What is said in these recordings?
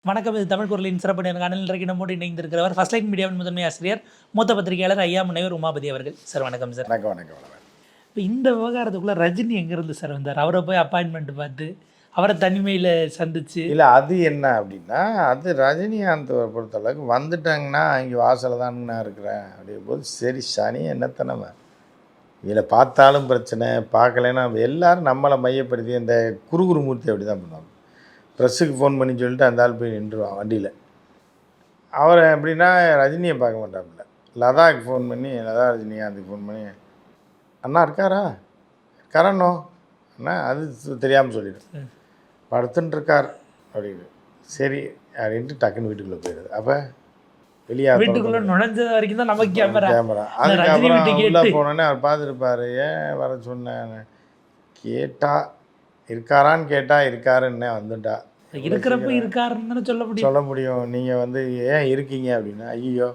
வணக்கம். இது தமிழ் குரலின் சிறப்பு நேர்காணல். இன்றைக்கு நம்மோடு இணைந்திருக்கிறவர் ஃபர்ஸ்ட் லைன் மீடியாவின் முதன்மை ஆசிரியர், மூத்த பத்திரிகையாளர் ஐயா முனைவர் உமாபதி அவர்கள். சார் வணக்கம் சார். வணக்கம் வணக்கம் வணக்கம். இப்போ இந்த விவகாரத்துக்குள்ளே ரஜினி எங்கேருந்து சார் வந்தார்? அவரை போய் அப்பாயின்மெண்ட் பார்த்து அவரை தனிமையில் சந்திச்சு இல்லை, அது என்ன அப்படின்னா, அது ரஜினிகாந்த் பொறுத்தளவுக்கு வந்துட்டாங்கன்னா இங்கே வாசலில் தான் நான் இருக்கிறேன் அப்படிங்கும்போது, சரி சனி என்னத்தை நம்ம இதில் பார்த்தாலும் பிரச்சனை, பார்க்கலைன்னா எல்லோரும் நம்மளை மையப்படுத்தி இந்த குருகுருமூர்த்தி அப்படி தான் பண்ணுவாங்க. ப்ரெஸ்ஸுக்கு ஃபோன் பண்ணி சொல்லிட்டு அந்த ஆள் போய் நின்றுவான் வண்டியில். அவரை எப்படின்னா ரஜினியை பார்க்க மாட்டாப்புல, லதாக்கு ஃபோன் பண்ணி, லதா ரஜினிகாந்துக்கு ஃபோன் பண்ணி, அண்ணா இருக்காரா இருக்காரண்ணோ அண்ணா, அது தெரியாமல் சொல்லிவிடும், படுத்துன்னு இருக்கார் அப்படின்னு. சரி அப்படின்ட்டு டக்குன்னு வீட்டுக்குள்ளே போயிடுது. அப்போ வீட்டுக்குள்ளே நுழைஞ்சது வரைக்கும் தான் நமக்கு கேமரா. அதுக்கப்புறம் உள்ளே போனோடனே அவர் பார்த்துருப்பார். ஏன் வர சொன்னேன்னு கேட்டால் இருக்காரான்னு கேட்டால் இருக்காருன்னே வந்துட்டா. இருக்கிறப்ப இருக்காருன்னு சொல்ல முடியும். நீங்கள் ஏன் இருக்கீங்க அப்படின்னா, ஐயோ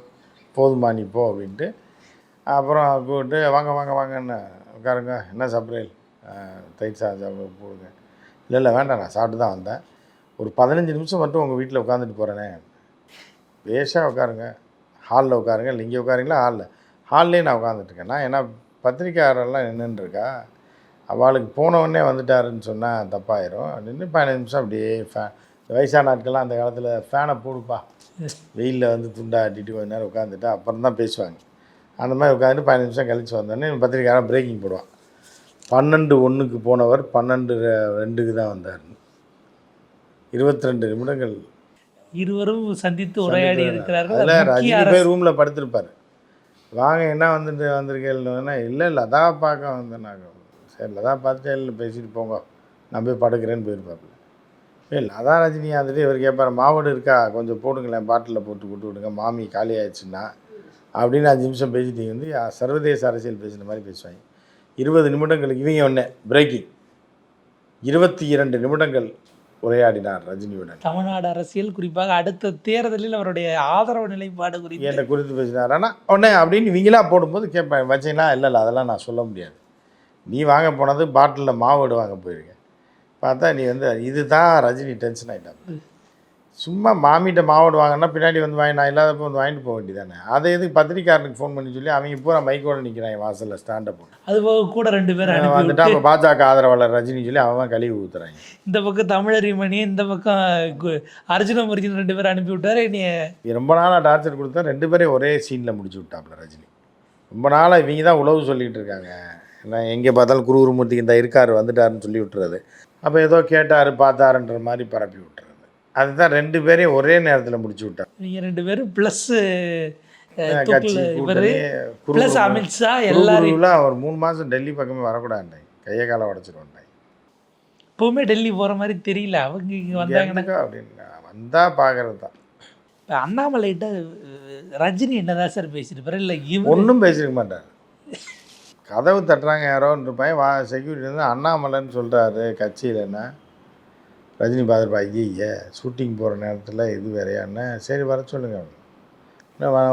போதுமா நீ போ அப்படின்ட்டு. அப்புறம் கூப்பிட்டு வாங்க வாங்க வாங்கன்னு உட்காருங்க, என்ன சப்ரைல் தயிர் சாதம் சாப்பிட போடுங்க. இல்லை வேண்டாம், நான் சாப்பிட்டு தான் வந்தேன், ஒரு 15 நிமிஷம் மட்டும் உங்கள் வீட்டில் உட்காந்துட்டு போகிறேனே. பேஷாக உட்காருங்க, ஹாலில் உட்காருங்க. இல்லை இங்கே உட்காருங்களா? ஹால்லேயே நான் உட்காந்துட்ருக்கேன். நான் ஏன்னா பத்திரிக்கையாளர்லாம் நின்றுருக்கா, அவளுக்கு போனவொடனே வந்துட்டாருன்னு சொன்னால் தப்பாயிரும் அப்படின்னு 15 நிமிஷம் அப்படியே வயசான ஆட்கள்லாம் அந்த காலத்தில் ஃபேனை போடுப்பா, வெயிலில் துண்டா ஆட்டிட்டு கொஞ்ச நேரம் உட்காந்துட்டு அப்புறம் தான் பேசுவாங்க. அந்த மாதிரி உட்காந்துட்டு 15 நிமிஷம் கழித்து வந்தோடனே பத்திரிக்கையாளர் பிரேக்கிங் போடுவான். 12:01 போனவர் 12:02 தான் வந்தார். 22 நிமிடங்கள் இருவரும் சந்தித்து உரையாடி இருக்கிறார்கள். அதில் ரஜினி போய் ரூமில் படுத்திருப்பார். வாங்க என்ன வந்திருக்கேன்னா, இல்லை அதான் பார்க்க வந்தேன் நாங்கள். சரி அதான் பார்த்துட்டு இல்லை பேசிட்டு போங்க, நான் போய் படுக்கிறேன்னு போயிருப்பாப்புல. இல்லை அதான் ரஜினி வந்துட்டு இவர் கேட்பார், மாவடு இருக்கா கொஞ்சம் போடுங்களேன், பாட்டிலில் போட்டு விடுங்க, மாமி காலி ஆயிடுச்சுன்னா அப்படின்னு 5 நிமிஷம் பேசிட்டு சர்வதேச அரசியல் பேசுகிற மாதிரி பேசுவாங்க. 20 நிமிடங்களுக்கு இவங்க ஒன்று பிரேக்கிங் 22 நிமிடங்கள் உரையாடினார் ரஜினியுடன். தமிழ்நாடு அரசியல், குறிப்பாக அடுத்த தேர்தலில் அவருடைய ஆதரவு நிலைப்பாடு குறித்து என்னை குறித்து பேசினார். ஆனால் உடனே அப்படின்னு இவங்களா போடும்போது கேட்பேன், வச்சிங்கன்னா இல்லை அதெல்லாம் நான் சொல்ல முடியாது, நீ வாங்க போனது பாட்டிலில் மாவோடு வாங்க போயிருக்க, பார்த்தா நீ இதுதான் ரஜினி டென்ஷன் ஆகிட்டாங்க. சும்மா மாமிகிட்ட மாவோடு வாங்கினா பின்னாடி வாங்கி நான் இல்லாதப்போ வாங்கிட்டு போக வேண்டியதானே. அதை எதுக்கு பத்திரிக்காரனுக்கு ஃபோன் பண்ணி சொல்லி அவங்க பூரா மைக்கோடு நிற்கிறாங்க வாசலில் ஸ்டாண்டை போட்டு. அது கூட 2 பேர் வந்துட்டு அப்போ பாஜக ஆதரவாளர் ரஜினி சொல்லி அவன் கழுவி ஊற்றுறாங்க. இந்த பக்கம் தமிழறிமணி, இந்த பக்கம் அர்ஜுன முருகன் 2 பேர் அனுப்பி விட்டார். நீ ரொம்ப நாளாக டார்ச்சர் கொடுத்தா 2 பேரையும் ஒரே சீனில் முடிச்சு விட்டாப்புல ரஜினி. ரொம்ப நாளாக இவங்க தான் உழவு சொல்லிக்கிட்டு இருக்காங்க. ஏன்னா எங்கே பார்த்தாலும் குருகுருமூர்த்திக்கு இந்த இருக்கார் வந்துட்டாருன்னு சொல்லி விட்டுறது. அப்போ ஏதோ கேட்டார் பார்த்தாருன்ற மாதிரி பரப்பி விட்டுறது. அதுதான் 2 பேரையும் ஒரே நேரத்தில் முடிச்சு விட்டார். நீங்கள் 2 பேரும் ப்ளஸ் கட்சி ப்ளஸ் அமித்ஷா எல்லாரும் ஒரு 3 மாதம் டெல்லி பக்கமே வரக்கூடாது, கையை காலை உடச்சிருவாண்டாங்க. இப்போவுமே டெல்லி போகிற மாதிரி தெரியல. அவங்க இங்கே வந்தாங்கன்னாக்கா அப்படின்னு வந்தால் பார்க்குறது தான். இப்போ அண்ணாமலைகிட்ட ரஜினி என்னதான் சார் பேசியிருப்பார்? இல்லை ஒன்றும் பேசியிருக்க மாட்டார். கதவு தட்டுறாங்க யாரோன்ற பையன் செக்யூரிட்டி அண்ணாமலைன்னு சொல்கிறாரு கட்சியிலன்னா, ரஜினி பார்த்துருப்பா, ஐயா ஷூட்டிங் போகிற நேரத்தில் இது வேறையாண்ணே, சரி வர சொல்லுங்கள்,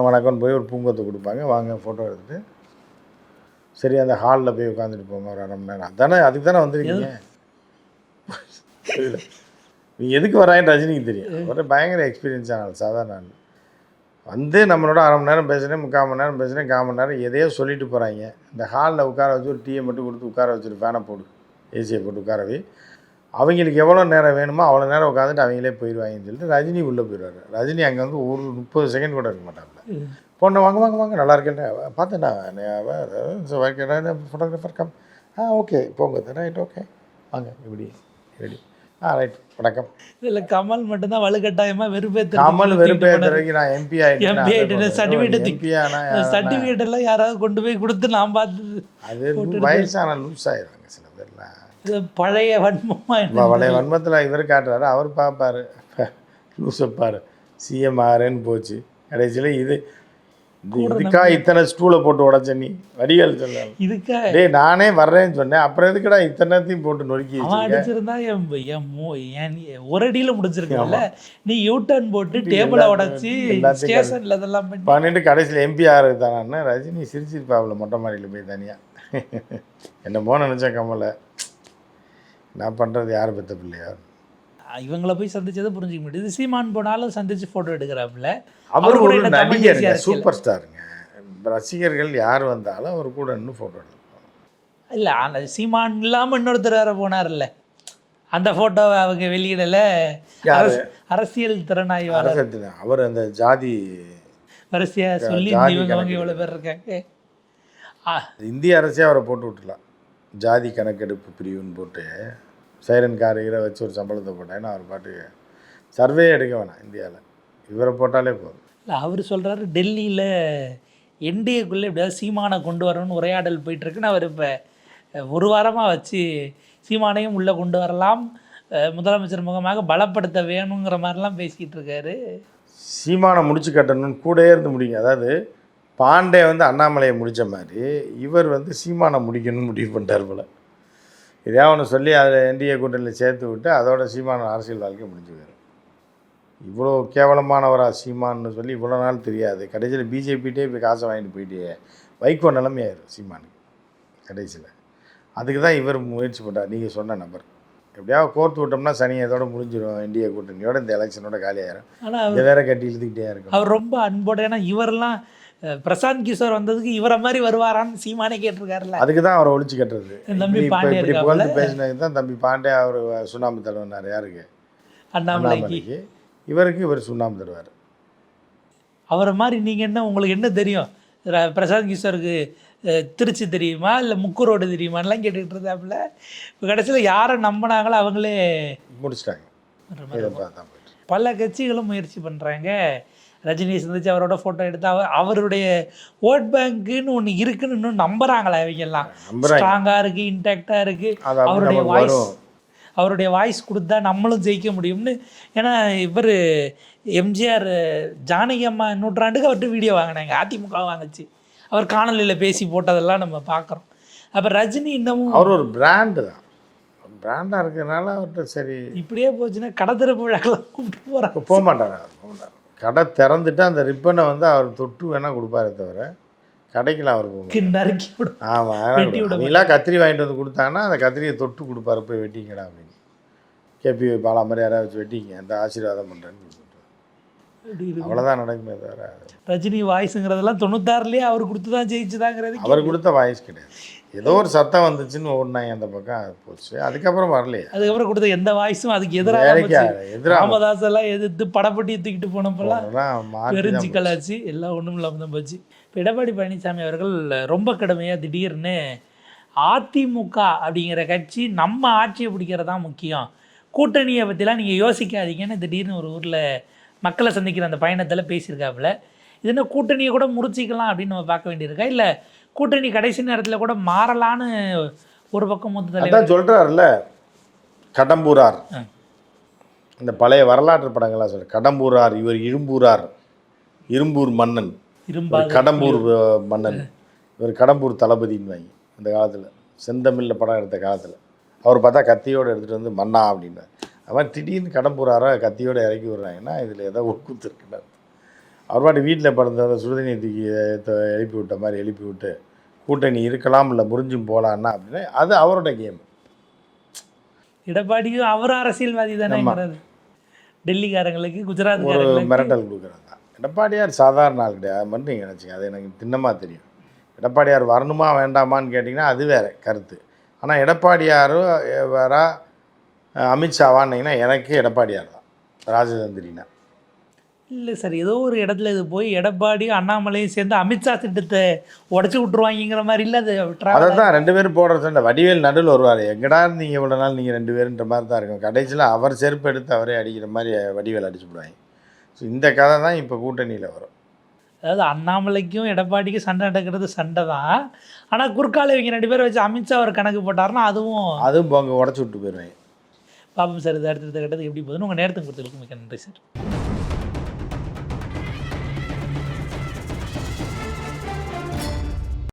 வணக்கம்னு போய் ஒரு பூங்கொத்தை கொடுப்பாங்க, வாங்க ஃபோட்டோ எடுத்துகிட்டு சரி அந்த ஹாலில் போய் உட்காந்துட்டு போங்க ஒரு 1/2 மணி நேரம். அதானே அதுக்கு தானே வந்துருக்கீங்க. நீ எதுக்கு வராயின்னு ரஜினிக்கு தெரியும். ஒரு பயங்கர எக்ஸ்பீரியன்ஸ் ஆனால் சாதாரண நம்மளோட 1/2 மணி நேரம் பேசுகிறேன், 3/4 மணி நேரம் பேசுகிறேன், 1/4 மணி நேரம் எதையோ சொல்லிட்டு போகிறாங்க. இந்த ஹாலில் உட்கார வச்சு ஒரு டீயை மட்டும் கொடுத்து உட்கார வச்சுட்டு ஃபேனை போடு, ஏசியை போட்டு உட்காரவே, அவங்களுக்கு எவ்வளோ நேரம் வேணுமோ அவ்வளோ நேரம் உட்காந்துட்டு அவங்களே போயிடுவாங்கன்னு சொல்லிட்டு ரஜினி உள்ளே போயிடுவார். ரஜினி அங்கே ஒரு 30 செகண்ட் கூட இருக்க மாட்டாங்க. பொண்ணை வாங்க வாங்க வாங்க நல்லா இருக்கேன் பார்த்தேண்ணா ஃபோட்டோகிராஃபர் கம், ஓகே போங்க ரைட் ஓகே வாங்க இப்படி ரெடி ரைட் வணக்கம். இல்லை கமல் மட்டும்தான் வலுக்கட்டாயமாக வெறுப்பேற்ற. கமல் வெறுப்பேற்றுறதுக்கு நான் எம்பி ஆகிட்டேன், சர்டிஃபிகேட் எல்லாம் யாராவது கொண்டு போய் கொடுத்து நான் பார்த்து அது வயசான லூஸ் ஆயிடுவாங்க சில பேர்லாம். பழைய வன்மமாக பழைய வன்மத்தில் இவர் காட்டுறாரு, அவர் பார்ப்பார் லூசப்பார், சிஎம் ஆறேன்னு போச்சு. கடைசியில் இதுக்கா இத்தனை ஸ்டூலை போட்டு உடச்ச நீ வடிவேல் சொன்னாங்க, இதுக்கா டேய் நானே வர்றேன்னு சொன்னேன், அப்புறம் எதுக்கடா இத்தனைத்தையும் போட்டு நொறுக்கி அடிச்சிருந்தா ஒரு அடியில் முடிச்சிருக்கல. நீ யூட்டர்ன் போட்டு டேபிளை உடச்சி ஸ்டேஷனில் இதெல்லாம் பண்ணிட்டு கடைசியில் எம்பி ஆகிறது தானே. ரஜினி சிரிச்சிருப்பாவில் மொட்டை மாடியில் போய் தனியாக. என்ன நினச்சேன் கமலை, நான் பண்ணுறது யார் பெற்ற பிள்ளையார். இவங்கள போய் சந்திச்சதை புரிஞ்சிக்க முடியுது. சீமான் போனாலும் சந்திச்சு ஃபோட்டோ எடுக்கிறாப்புல. அவர் கூட ஒரு என்ன தமிழ் நடிகருங்க, தேசிய அரசியல் சூப்பர் ஸ்டாருங்க. ரசிகர்கள் யார் வந்தாலும் அவர் கூட இன்னும் ஃபோட்டோ எடுப்பாங்க. இல்லை, ஆனால் சீமான் இல்லாமல் இன்னொருத்தர் வேறு போனார்ல, அந்த ஃபோட்டோவை அவங்க வெளியிடலை. அரசியல் திறனாய்வாளர் அவர் அந்த ஜாதி வரிசையாக சொல்லி இவங்க இவ்வளோ பேர் இருக்காங்க. இந்திய அரசே அவரை போட்டு விட்டுலாம். ஜாதி கணக்கெடுப்பு பிரிவுன்னு போட்டு சைரன் காரிகரை வச்சு ஒரு சம்பளத்தை போட்டேன்னா அவர் பாட்டுக்கு சர்வே எடுக்க வேணாம் இந்தியாவில், இவரை போட்டாலே போதும். இல்லை, அவர் சொல்கிறாரு டெல்லியில் என்டிஏக்குள்ளே எப்படியாவது சீமானை கொண்டு வரணும்னு உரையாடல் போயிட்டுருக்குன்னு அவர் இப்போ ஒரு வாரமாக வச்சு சீமானையும் உள்ளே கொண்டு வரலாம், முதலமைச்சர் முகமாக பலப்படுத்த வேணுங்கிற மாதிரிலாம் பேசிக்கிட்டு இருக்காரு. சீமானை முடிச்சு கட்டணும்னு கூட இருந்து முடியுங்க. அதாவது பாண்டே வந்து அண்ணாமலையை முடித்த மாதிரி இவர் வந்து சீமானை முடிக்கணும்னு முடிவு பண்ணிட்டார் போல். இதே ஒன்று சொல்லி அதை என்டிஏ கூட்டணியில் சேர்த்து விட்டு அதோட சீமான அரசியல் வாழ்க்கை முடிஞ்சுக்காரு. இவ்வளோ கேவலமானவரா சீமான்னு சொல்லி இவ்வளோ நாள் தெரியாது. கடைசியில் பிஜேபிகிட்டே போய் காசை வாங்கிட்டு போயிட்டே வைகோ நிலைமையாயிரும் சீமானுக்கு கடைசியில். அதுக்கு தான் இவர் முயற்சி பண்ணுறார். நீங்கள் சொன்ன நபர் எப்படியாவது கோர்த்து விட்டோம்னா சனி அதோட முடிஞ்சிடும், என்டிஏ கூட்டணியோட இந்த எலெக்ஷனோட காலியாயிரும். ஆனால் இதை வேற கட்டி இழுத்துக்கிட்டே இருக்கும். அவர் ரொம்ப அன்போட, ஏன்னா இவரெல்லாம் பிரசாந்த் கிஷோர் வந்ததுக்கு இவரை மாதிரி வருவாரான்னு சீமானே கேட்டிருக்காருல்ல. அதுக்கு தான் அவரை ஒழிச்சு கட்டுறது. தம்பி பாண்டே புகழ்ந்து பேசினதுக்கு தான் தம்பி பாண்டே அவர் சுண்ணாம்பு தருவார். யாருக்கு? அண்ணாமலைக்கு. இவர் சுண்ணாம்பு தருவார். அவரை மாதிரி நீங்கள் என்ன, உங்களுக்கு என்ன தெரியும்? பிரசாந்த் கிஷோருக்கு திருச்சி தெரியுமா இல்லை முக்கு ரோடு தெரியுமான்லாம் கேட்டுக்கிட்டு இருந்தாப்புல. இப்போ கடைசியில் யாரை நம்பினாங்களோ அவங்களே முடிச்சிட்டாங்க. பல கட்சிகளும் முயற்சி பண்ணுறாங்க. ரஜினி சந்திச்சு அவரோட ஃபோட்டோ எடுத்து அவருடைய ஓட் பேங்க்குன்னு ஒன்று இருக்குன்னு இன்னும் நம்புகிறாங்களா இவங்கெல்லாம்? ஸ்ட்ராங்காக இருக்குது, இன்டாக்டாக இருக்குது, அவருடைய வாய்ஸ் கொடுத்தா நம்மளும் ஜெயிக்க முடியும்னு. ஏன்னா இவர் எம்ஜிஆர் ஜானகி அம்மா நூற்றாண்டுக்கு அவர்கிட்ட வீடியோ வாங்கினாங்க, அதிமுக வாங்கிச்சு, அவர் காணொலியில் பேசி போட்டதெல்லாம் நம்ம பார்க்குறோம். அப்போ ரஜினி இன்னமும் அவர் ஒரு பிராண்டு தான், பிராண்டாக இருக்கிறதுனால அவர்கிட்ட சரி. இப்படியே போச்சுன்னா கடை திறப்பு விழாக்கெல்லாம் கூப்பிட்டு போகிறாங்க, போக மாட்டாங்க. கடை திறந்துட்டு அந்த ரிப்பனை வந்து அவர் தொட்டு வேணால் கொடுப்பாரே தவிர கடைக்கெல்லாம் அவர் போகும் நறுக்கி விடும். ஆமாம், நீங்களாம் கத்திரி வாங்கிட்டு வந்து கொடுத்தாங்கன்னா அந்த கத்திரியை தொட்டு கொடுப்பாரு, போய் வெட்டிங்கடா அப்படின்னு. கேபி பாலா மாதிரி யாராவது வச்சு வெட்டிங்க, அந்த ஆசீர்வாதம் பண்ணுறேன்னு அவ்வளோதான் நடக்குமே தவிர. ரஜினி வாய்ஸுங்கிறதெல்லாம் 96லேயே அவர் கொடுத்து தான் ஜெயிச்சுதாங்கிறது. அவர் கொடுத்த வாய்ஸ் கிடையாது. ஏதோ ஒரு சத்தம் வந்துச்சுன்னு ஓடினாங்க அந்த பக்கம் போச்சு, அதுக்கப்புறம் வரலையே. அதுக்கப்புறம் கொடுத்த எந்த வாய்ஸும் அதுக்கு எதிராக ராமதாஸ் எல்லாம் எதிர்த்து படப்பட்டியை தூக்கிட்டு போனப்பெல்லாம் தெரிஞ்சு கலாச்சு எல்லாம் ஒன்றும் இல்லாமல் தான் போச்சு. இப்போ எடப்பாடி பழனிசாமி அவர்கள் ரொம்ப கடுமையாக திடீர்னு அதிமுக அப்படிங்கிற கட்சி நம்ம ஆட்சியை பிடிக்கிறதா முக்கியம், கூட்டணியை பற்றிலாம் நீங்கள் யோசிக்காதீங்கன்னு திடீர்னு ஒரு ஊரில் மக்களை சந்திக்கிற அந்த பயணத்தில் பேசியிருக்காப்புல. இது என்ன கூட்டணியை கூட முறிச்சிக்கலாம் அப்படின்னு நம்ம பார்க்க வேண்டியிருக்கா, இல்லை கூட்டணி கடைசி நேரத்தில் கூட மாறலான்னு ஒரு பக்கம் மூத்த தலைவர் சொல்கிறாருல்ல. கடம்பூரார், இந்த பழைய வரலாற்று படங்கள்லாம் சொல்ற கடம்பூரார், இவர் இரும்பூரார், இரும்பூர் மன்னன், கடம்பூர் மன்னன், இவர் கடம்பூர் தளபதின்னு வாங்கி அந்த காலத்தில் செந்தமிழில் படம் எடுத்த காலத்தில் அவர் பார்த்தா கத்தியோடு எடுத்துகிட்டு வந்து மன்னா அப்படின்னார். அவன் திடீர்னு கடம்பூராரை கத்தியோடு இறக்கி விட்றாங்கன்னா இதில் ஏதோ ஒரு கூத்து இருக்குன்னு. அவர் பாட்டு வீட்டில் படுத்த சுடுதண்ணி தூக்கி எழுப்பி விட்ட மாதிரி எழுப்பி விட்டு கூட்டணி இருக்கலாம் இல்லை முறிஞ்சும் போகலான்னா அப்படின்னு அது அவரோட கேம். எடப்பாடியும் அவர் அரசியல்வாதி தானே, டெல்லிக்காரங்களுக்கு குஜராத் ஒரு மிரட்டல் கொடுக்குறது தான். எடப்பாடியார் சாதாரண ஆள் கிடையாது, அது மட்டும் நீங்கள் நினச்சிங்க, அது எனக்கு திண்ணமாக தெரியும். எடப்பாடியார் வரணுமா வேண்டாமான்னு கேட்டிங்கன்னா அது வேறு கருத்து. ஆனால் எடப்பாடியாரும் வேறா அமித்ஷாவான்னீங்கன்னா எனக்கு எடப்பாடியார் தான் ராஜதந்திரினா. இல்லை சார், ஏதோ ஒரு இடத்துல இது போய் எடப்பாடியும் அண்ணாமலையும் சேர்ந்து அமித்ஷா திட்டத்தை உடச்சி விட்ருவாங்கிற மாதிரி இல்லை. அது அதை தான் 2 பேரும் போடுற சண்டை. வடிவேல் நடுவில் வருவார், எங்கடா நீங்கள் இவ்வளோ நாள் நீங்கள் 2 பேருன்ற மாதிரி தான் இருக்கும். கடைசியில் அவர் செருப்பு எடுத்து அவரே அடிக்கிற மாதிரி வடிவேல் அடிச்சு விடுவாங்க. ஸோ இந்த கதை தான் இப்போ கூட்டணியில் வரும். அதாவது அண்ணாமலைக்கும் எடப்பாடிக்கும் சண்டை நடக்கிறது சண்டை தான், ஆனால் குறுக்கால இவங்க 2 பேரை வச்சு அமித்ஷா ஒரு கணக்கு போட்டார்னா அதுவும் போங்க உடச்சி விட்டு போயிடுவாங்க. பாப்போம் சார், இது அடுத்த கட்டத்துக்கு எப்படி போகுதுன்னு உங்கள் நேரத்துக்கு கொடுத்துருக்கு மிக்க நன்றி சார்.